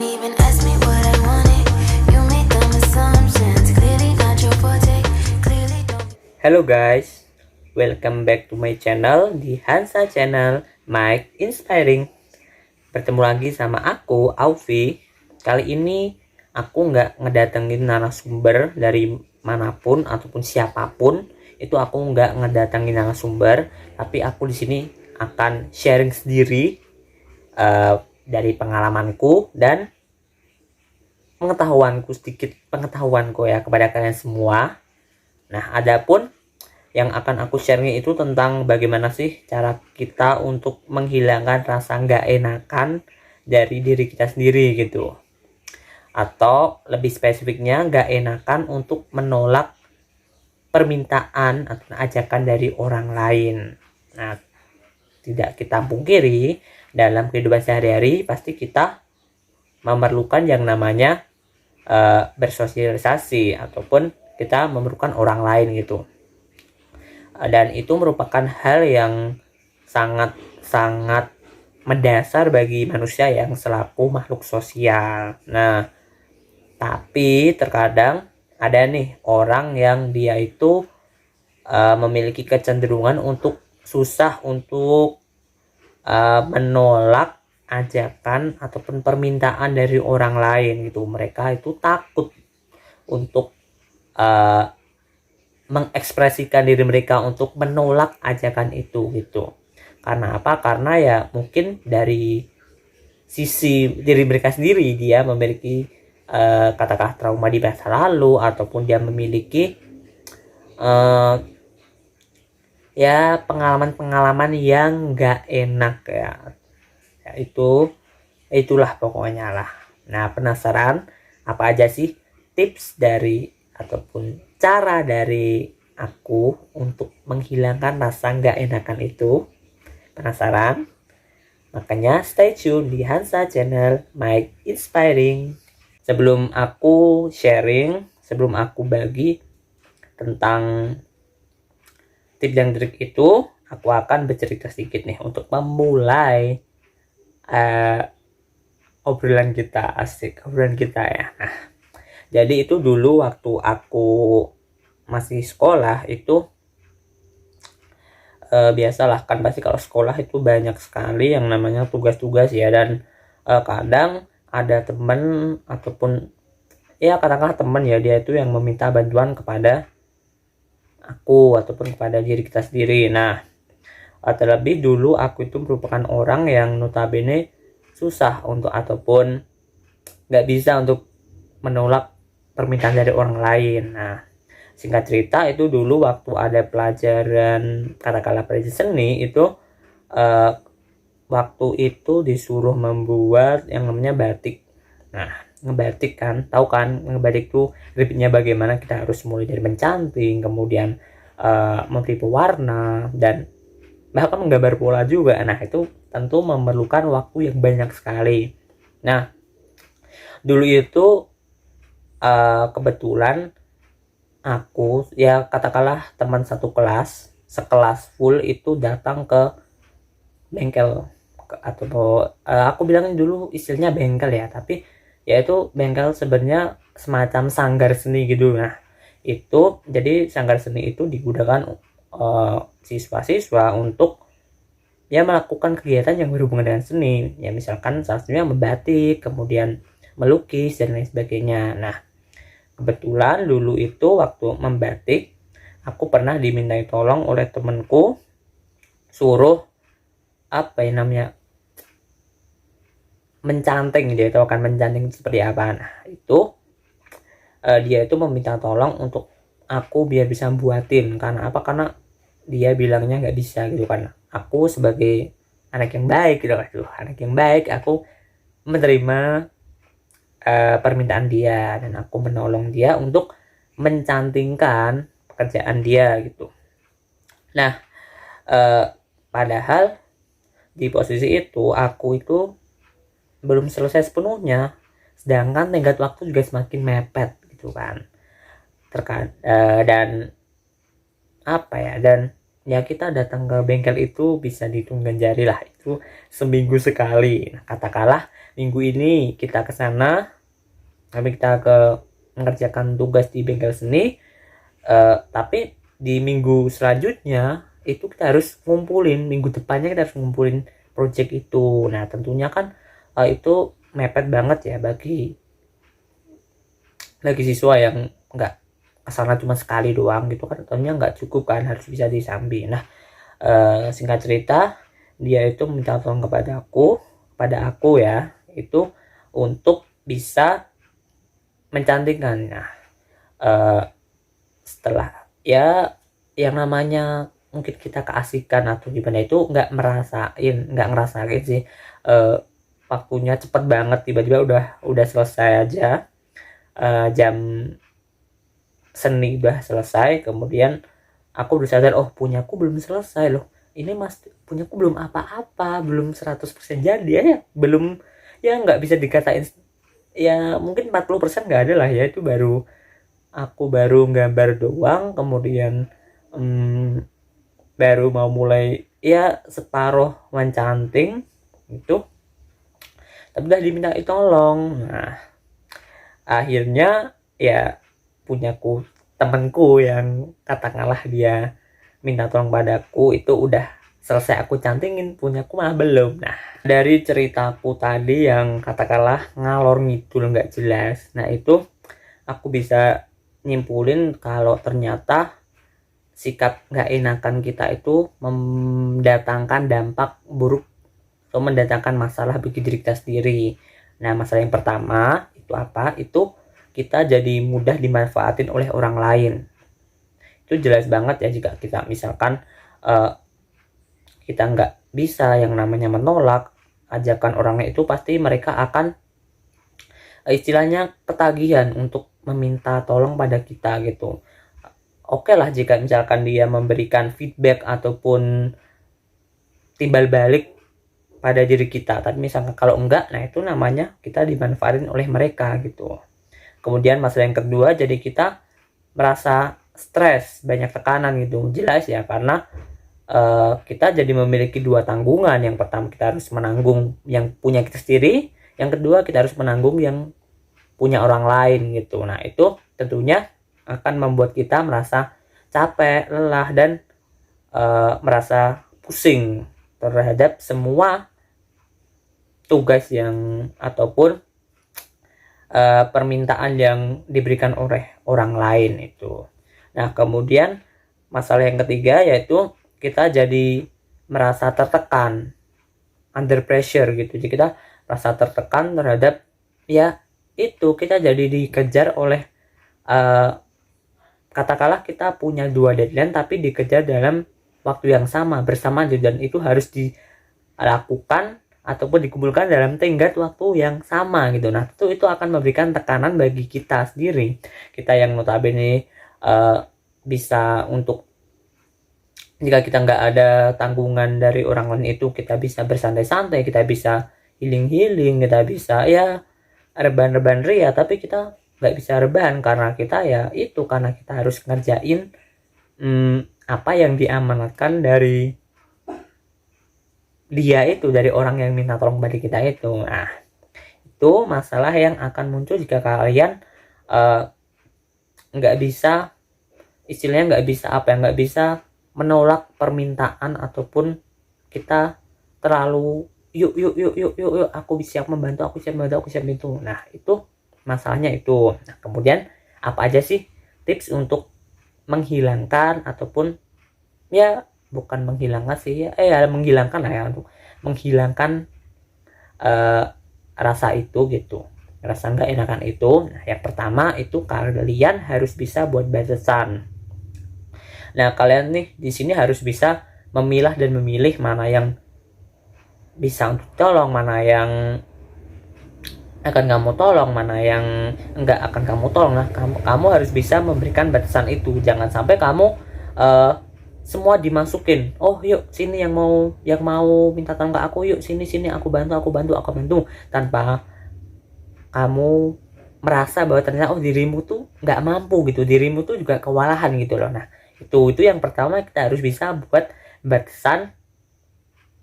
Even ask me what I wanted. You made dumb assumptions. Clearly not your forte. Clearly don't. Hello guys, welcome back to my channel di Hansa Channel Mike Inspiring. Bertemu lagi sama aku, Aufi. Kali ini aku nggak ngedatengin narasumber dari manapun ataupun siapapun. Itu aku nggak ngedatengin narasumber, tapi aku di sini akan sharing sendiri dari pengalamanku dan sedikit pengetahuanku ya kepada kalian semua. Nah, adapun yang akan aku share itu tentang bagaimana sih cara kita untuk menghilangkan rasa nggak enakan dari diri kita sendiri gitu. Atau lebih spesifiknya nggak enakan untuk menolak permintaan atau ajakan dari orang lain. Nah, tidak kita pungkiri dalam kehidupan sehari-hari pasti kita memerlukan yang namanya bersosialisasi ataupun kita memerlukan orang lain gitu. Dan itu merupakan hal yang sangat mendasar bagi manusia yang selaku makhluk sosial. Nah, tapi terkadang ada nih orang yang dia itu memiliki kecenderungan untuk susah untuk menolak ajakan ataupun permintaan dari orang lain gitu. Mereka itu takut untuk mengekspresikan diri mereka untuk menolak ajakan itu gitu. Karena apa? Karena ya mungkin dari sisi diri mereka sendiri dia memiliki katakanlah trauma di masa lalu ataupun dia memiliki ya pengalaman-pengalaman yang gak enak ya. Itulah pokoknya lah. Nah, penasaran apa aja sih tips dari ataupun cara dari aku untuk menghilangkan rasa nggak enakan itu? Penasaran? Makanya stay tune di Hansa Channel Mike Inspiring. Sebelum aku sharing, sebelum aku bagi tentang tips dan trik itu, aku akan bercerita sedikit nih untuk memulai obrolan kita ya. Nah, jadi itu dulu waktu aku masih sekolah itu biasalah kan pasti kalau sekolah itu banyak sekali yang namanya tugas-tugas ya, dan kadang ada teman ataupun ya katakanlah teman ya, dia itu yang meminta bantuan kepada aku ataupun kepada diri kita sendiri. Nah, terlebih dulu aku itu merupakan orang yang notabene susah untuk ataupun nggak bisa untuk menolak permintaan dari orang lain. Nah, singkat cerita itu dulu waktu ada pelajaran katakanlah pelajaran seni itu waktu itu disuruh membuat yang namanya batik. Nah, ngebatik kan, tahu kan ngebatik tuh ribetnya bagaimana, kita harus mulai dari mencanting, kemudian memberi pewarna dan bahkan menggambar pola juga. Nah, itu tentu memerlukan waktu yang banyak sekali. Nah, dulu itu kebetulan aku ya katakanlah teman satu kelas sekelas full itu datang ke bengkel atau aku bilangnya dulu istilahnya bengkel ya, tapi ya itu bengkel sebenarnya semacam sanggar seni gitu. Nah, itu jadi sanggar seni itu digunakan siswa-siswa untuk ya melakukan kegiatan yang berhubungan dengan seni ya, misalkan salah satunya membatik, kemudian melukis dan lain sebagainya. Nah, kebetulan dulu itu waktu membatik aku pernah dimintai tolong oleh temanku, suruh apa ya namanya mencanting. Dia tahu kan mencanting seperti apa. Nah, itu dia itu meminta tolong untuk aku biar bisa buatin. Karena apa? Karena dia bilangnya nggak bisa gitu kan. Aku sebagai anak yang baik gitu kan, anak yang baik, aku menerima permintaan dia dan aku menolong dia untuk mencantingkan pekerjaan dia gitu. Nah, padahal di posisi itu aku itu belum selesai sepenuhnya, sedangkan tenggat waktu juga semakin mepet gitu kan. Dan apa ya, dan ya kita datang ke bengkel itu bisa dihitung dengan jari lah, itu seminggu sekali. Nah, katakanlah minggu ini kita ke sana, tapi kita mengerjakan tugas di bengkel seni, tapi di minggu selanjutnya itu kita harus ngumpulin, minggu depannya kita harus ngumpulin project itu. Nah tentunya kan itu mepet banget ya bagi siswa yang nggak kesana cuma sekali doang gitu kan, tentunya nggak cukup kan, harus bisa disambi. Nah singkat cerita, dia itu minta tolong kepada aku ya, itu untuk bisa mencantingkan. Nah setelah ya yang namanya mungkin kita keasikan atau gimana itu nggak ngerasain sih, waktunya cepet banget, tiba-tiba udah selesai aja, jam seni udah selesai. Kemudian aku udah sadar, oh punyaku belum selesai loh, ini mas punyaku belum apa-apa, belum 100% jadi ya, belum, ya nggak bisa dikatain ya, mungkin 40% nggak ada lah ya, itu aku baru gambar doang, kemudian baru mau mulai ya separuh mencanting itu, tapi udah diminta tolong. Nah akhirnya ya punyaku, temanku yang katakanlah dia minta tolong padaku itu udah selesai aku cantingin, punyaku malah belum. Nah dari ceritaku tadi yang katakanlah ngalor ngidul nggak jelas, nah itu aku bisa nyimpulin kalau ternyata sikap nggak enakan kita itu mendatangkan dampak buruk atau mendatangkan masalah bagi diri kita sendiri. Nah masalah yang pertama itu apa? Itu kita jadi mudah dimanfaatin oleh orang lain. Itu jelas banget ya, jika kita misalkan kita nggak bisa yang namanya menolak ajakan orang lain, itu pasti mereka akan istilahnya ketagihan untuk meminta tolong pada kita gitu. Oke lah jika misalkan dia memberikan feedback ataupun timbal balik pada diri kita, tapi misalkan kalau enggak, nah itu namanya kita dimanfaatin oleh mereka gitu. Kemudian masalah yang kedua, jadi kita merasa stres, banyak tekanan gitu, jelas ya, karena kita jadi memiliki dua tanggungan. Yang pertama kita harus menanggung yang punya kita sendiri, yang kedua kita harus menanggung yang punya orang lain gitu. Nah itu tentunya akan membuat kita merasa capek, lelah, dan merasa pusing terhadap semua tugas yang ataupun permintaan yang diberikan oleh orang lain itu. Nah kemudian masalah yang ketiga yaitu kita jadi merasa tertekan, under pressure gitu. Jadi kita merasa tertekan terhadap ya itu, kita jadi dikejar oleh katakanlah kita punya dua deadline tapi dikejar dalam waktu yang sama bersamaan, dan itu harus dilakukan ataupun dikumpulkan dalam tenggat waktu yang sama gitu. Nah itu akan memberikan tekanan bagi kita sendiri, kita yang notabene bisa untuk, jika kita nggak ada tanggungan dari orang lain itu kita bisa bersantai-santai, kita bisa healing, kita bisa ya rebahan ria, tapi kita nggak bisa rebahan karena kita ya itu, karena kita harus ngerjain apa yang diamanatkan dari dia itu, dari orang yang minta tolong pada kita itu. Nah itu masalah yang akan muncul jika kalian nggak bisa, istilahnya nggak bisa menolak permintaan ataupun kita terlalu yuk aku siap membantu, aku siap itu. Nah itu masalahnya itu. Nah kemudian apa aja sih tips untuk menghilangkan ataupun ya bukan menghilangkan sih ya, menghilangkan lah ya, untuk menghilangkan rasa itu gitu, rasa nggak enakan itu. Nah yang pertama itu kalian harus bisa buat batasan. Nah kalian nih di sini harus bisa memilah dan memilih mana yang bisa untuk tolong, mana yang akan kamu tolong, mana yang enggak akan kamu tolong. Nah kamu harus bisa memberikan batasan itu. Jangan sampai kamu semua dimasukin, oh yuk sini yang mau minta tolong ke aku, yuk sini aku bantu, tanpa kamu merasa bahwa ternyata oh dirimu tuh nggak mampu gitu, dirimu tuh juga kewalahan gitu loh. Nah Itu yang pertama, kita harus bisa buat batasan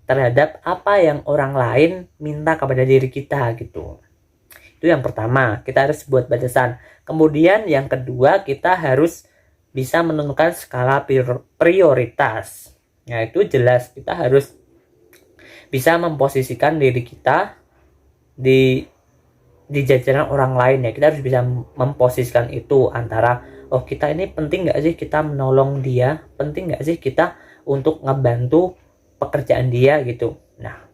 terhadap apa yang orang lain minta kepada diri kita gitu. Itu yang pertama, kita harus buat batasan. Kemudian yang kedua, kita harus bisa menentukan skala prioritas. Nah, itu jelas kita harus bisa memposisikan diri kita di jajaran orang lain ya. Kita harus bisa memposisikan itu antara, oh kita ini penting nggak sih kita menolong dia, penting nggak sih kita untuk ngebantu pekerjaan dia gitu. Nah,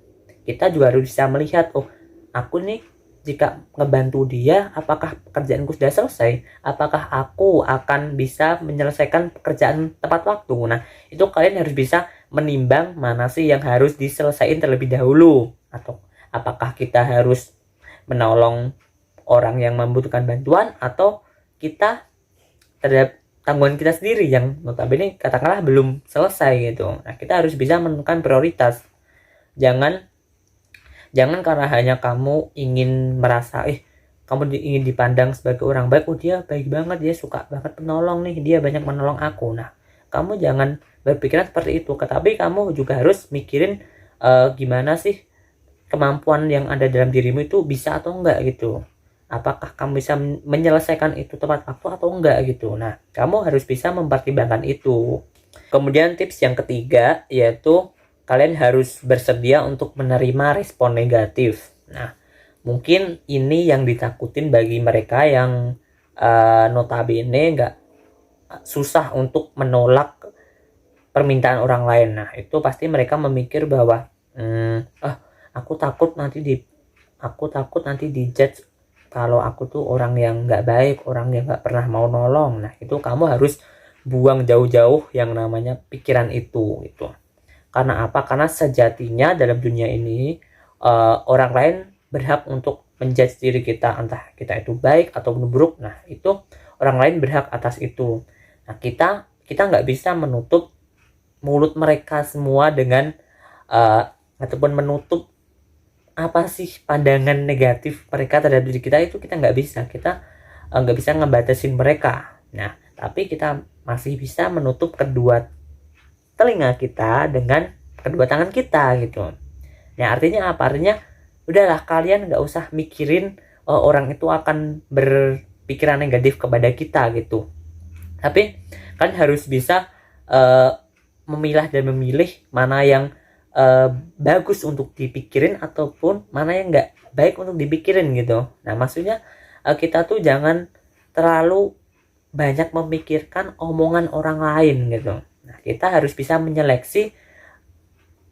kita juga harus bisa melihat, oh aku nih jika ngebantu dia, apakah pekerjaanku sudah selesai? Apakah aku akan bisa menyelesaikan pekerjaan tepat waktu? Nah, itu kalian harus bisa menimbang mana sih yang harus diselesaikan terlebih dahulu. Atau apakah kita harus menolong orang yang membutuhkan bantuan, atau kita terhadap tanggungan kita sendiri yang notabene katakanlah belum selesai gitu. Nah, kita harus bisa menentukan prioritas. Jangan karena hanya kamu ingin merasa kamu ingin dipandang sebagai orang baik, oh dia baik banget, dia suka banget menolong nih, dia banyak menolong aku. Nah, kamu jangan berpikiran seperti itu, tapi kamu juga harus mikirin gimana sih kemampuan yang ada dalam dirimu itu bisa atau enggak gitu. Apakah kamu bisa menyelesaikan itu tepat waktu atau enggak gitu. Nah, kamu harus bisa mempertimbangkan itu. Kemudian tips yang ketiga yaitu kalian harus bersedia untuk menerima respon negatif. Nah, mungkin ini yang ditakutin bagi mereka yang notabene nggak susah untuk menolak permintaan orang lain. Nah, itu pasti mereka memikir bahwa aku takut nanti dijudge kalau aku tuh orang yang nggak baik, orang yang nggak pernah mau nolong. Nah, itu kamu harus buang jauh-jauh yang namanya pikiran itu gitu. Karena apa? Karena sejatinya dalam dunia ini orang lain berhak untuk menjudge diri kita, entah kita itu baik atau buruk. Nah, itu orang lain berhak atas itu. Nah, kita nggak bisa menutup mulut mereka semua dengan ataupun menutup apa sih pandangan negatif mereka terhadap diri kita, itu kita nggak bisa. Kita nggak bisa ngebatasin mereka. Nah, tapi kita masih bisa menutup kedua telinga kita dengan kedua tangan kita gitu. Nah, artinya apa? Artinya udahlah, kalian nggak usah mikirin orang itu akan berpikiran negatif kepada kita gitu. Tapi kalian harus bisa memilah dan memilih mana yang bagus untuk dipikirin ataupun mana yang nggak baik untuk dipikirin gitu. Nah, maksudnya kita tuh jangan terlalu banyak memikirkan omongan orang lain gitu. Nah, kita harus bisa menyeleksi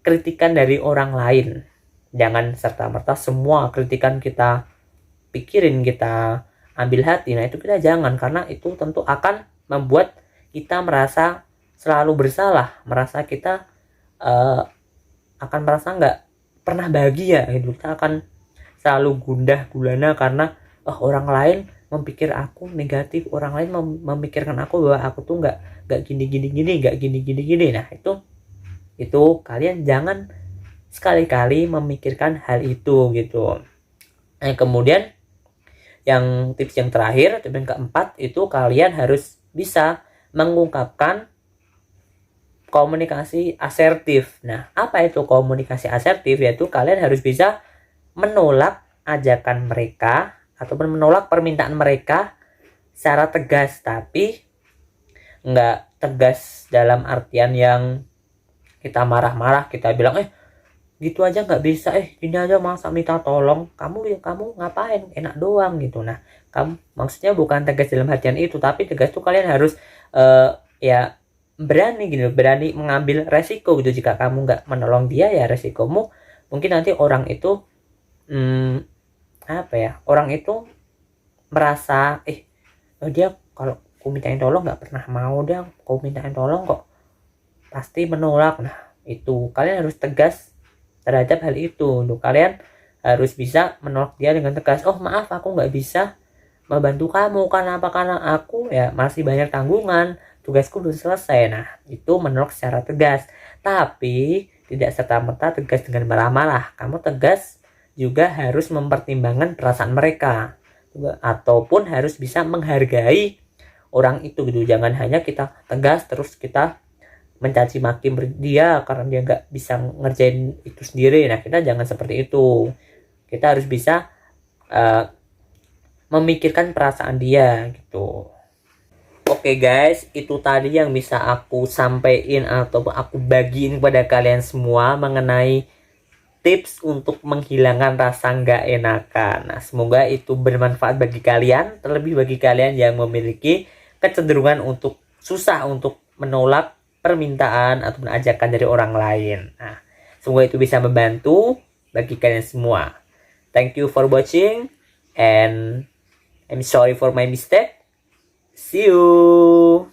kritikan dari orang lain. Jangan serta-merta semua kritikan kita pikirin, kita ambil hati. Nah, itu kita jangan, karena itu tentu akan membuat kita merasa selalu bersalah, merasa kita akan merasa nggak pernah bahagia gitu. Kita akan selalu gundah gulana karena orang lain memikir aku negatif, orang lain memikirkan aku bahwa aku tuh nggak gini. Nah, itu kalian jangan sekali-kali memikirkan hal itu gitu. Nah, kemudian yang tips yang terakhir, tips yang keempat, itu kalian harus bisa mengungkapkan komunikasi asertif. Nah, apa itu komunikasi asertif? Yaitu kalian harus bisa menolak ajakan mereka ataupun menolak permintaan mereka secara tegas, tapi nggak tegas dalam artian yang kita marah-marah, kita bilang gitu aja nggak bisa, gini aja masa minta tolong, kamu ngapain, enak doang gitu. Nah, kamu maksudnya bukan tegas dalam artian itu, tapi tegas tuh kalian harus ya berani gitu, berani mengambil resiko gitu. Jika kamu nggak menolong dia, ya resikomu mungkin nanti orang itu orang itu merasa dia kalau aku mintain tolong nggak pernah mau, dia kau mintain tolong kok pasti menolak. Nah, itu kalian harus tegas terhadap hal itu. Kalian harus bisa menolak dia dengan tegas. Maaf, aku nggak bisa membantu kamu. Karena aku ya masih banyak tanggungan, tugasku belum selesai. Nah, itu menolak secara tegas. Tapi tidak serta-merta tegas dengan marah-marah. Kamu tegas juga harus mempertimbangkan perasaan mereka, ataupun harus bisa menghargai orang itu gitu. Jangan hanya kita tegas terus kita mencaci maki dia karena dia nggak bisa ngerjain itu sendiri. Nah, kita jangan seperti itu. Kita harus bisa memikirkan perasaan dia gitu. Oke guys, itu tadi yang bisa aku sampaikan atau aku bagiin kepada kalian semua mengenai tips untuk menghilangkan rasa nggak enakan. Nah, semoga itu bermanfaat bagi kalian, terlebih bagi kalian yang memiliki kecenderungan untuk susah untuk menolak permintaan ataupun ajakan dari orang lain. Nah, semoga itu bisa membantu bagi kalian semua. Thank you for watching and I'm sorry for my mistake. See you.